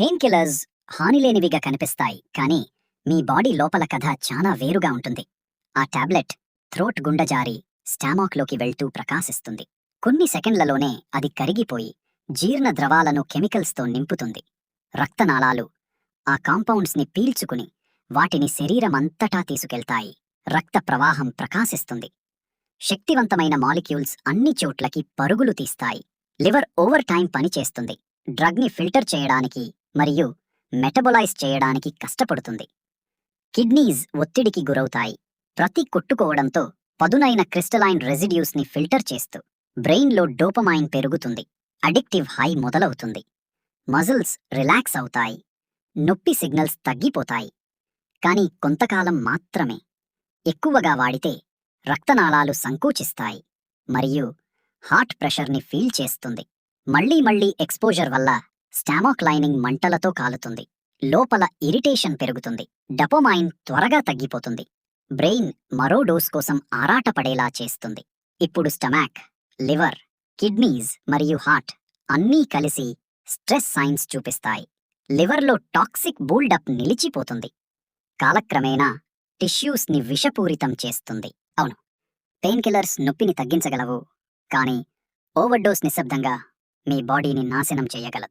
Pain killers హానిలేనివిగా కనిపిస్తాయి, కానీ మీ body లోపల కథ చాలా వేరుగా ఉంటుంది. ఆ టాబ్లెట్ థ్రోట్ గుండె జారి స్టామాక్లోకి వెళ్తూ ప్రకాశిస్తుంది. కొన్ని సెకండ్లలోనే అది కరిగిపోయి జీర్ణ ద్రవాలను కెమికల్స్తో నింపుతుంది. రక్తనాళాలు ఆ కాంపౌండ్స్ని పీల్చుకుని వాటిని శరీరమంతటా తీసుకెళ్తాయి. రక్త ప్రవాహం ప్రకాశిస్తుంది. శక్తివంతమైన మాలిక్యూల్స్ అన్ని చోట్లకి పరుగులు తీస్తాయి. లివర్ ఓవర్ టైం పనిచేస్తుంది. డ్రగ్ని ఫిల్టర్ చేయడానికి మరియు మెటబొలైజ్ చేయడానికి కష్టపడుతుంది. కిడ్నీస్ ఒత్తిడికి గురవుతాయి. ప్రతి కొట్టుకోవడంతో పదునైన క్రిస్టలైన్ రెసిడ్యూస్ని ఫిల్టర్ చేస్తూ బ్రెయిన్లో డోపమైన్ పెరుగుతుంది. అడిక్టివ్ హై మొదలవుతుంది. మజిల్స్ రిలాక్స్ అవుతాయి. నొప్పి సిగ్నల్స్ తగ్గిపోతాయి. కానీ కొంతకాలం మాత్రమే. ఎక్కువగా వాడితే రక్తనాళాలు సంకోచిస్తాయి మరియు హార్ట్ ప్రెషర్ని ఫీల్ చేస్తుంది. మళ్లీ మళ్లీ ఎక్స్పోజర్ వల్ల స్టామాక్ లైనింగ్ మంటలతో కాలుతుంది. లోపల ఇరిటేషన్ పెరుగుతుంది. డపోమైన్ త్వరగా తగ్గిపోతుంది. బ్రెయిన్ మరో డోస్ కోసం ఆరాటపడేలా చేస్తుంది. ఇప్పుడు స్టమాక్, లివర్, కిడ్నీస్ మరియు హార్ట్ అన్నీ కలిసి స్ట్రెస్ సైన్స్ చూపిస్తాయి. లివర్లో టాక్సిక్ బూల్డప్ నిలిచిపోతుంది. కాలక్రమేణా టిష్యూస్ని విషపూరితం చేస్తుంది. అవును, పెయిన్ కిల్లర్స్ నొప్పిని తగ్గించగలవు, కానీ ఓవర్డోస్ నిశ్శబ్దంగా మీ బాడీని నాశనం చేయగలదు.